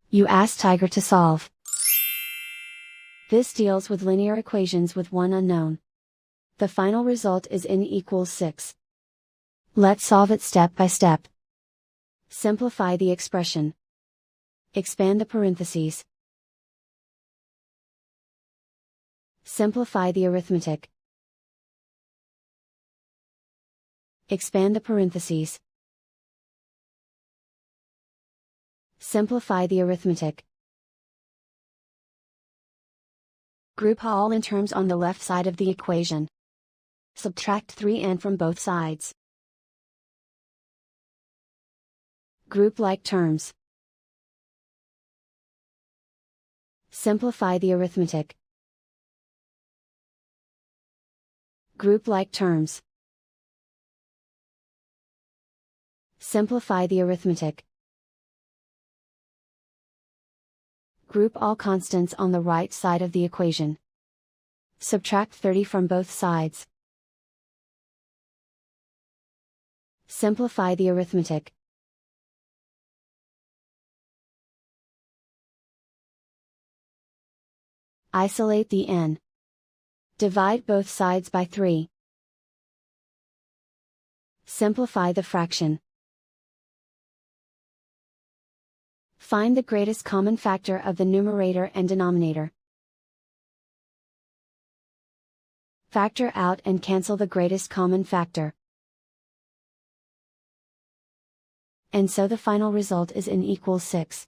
You ask Tiger to solve. This deals with linear equations with one unknown. The final result is n=6. Let's solve it step by step. Simplify the expression. Expand the parentheses. Simplify the arithmetic. Expand the parentheses. Simplify the arithmetic. Group all in terms on the left side of the equation. Subtract 3n from both sides. Group like terms. Simplify the arithmetic. Group like terms. Simplify the arithmetic. Group all constants on the right side of the equation. Subtract 30 from both sides. Simplify the arithmetic. Isolate the n. Divide both sides by 3. Simplify the fraction. Find the greatest common factor of the numerator and denominator. Factor out and cancel the greatest common factor. And so the final result is n=6.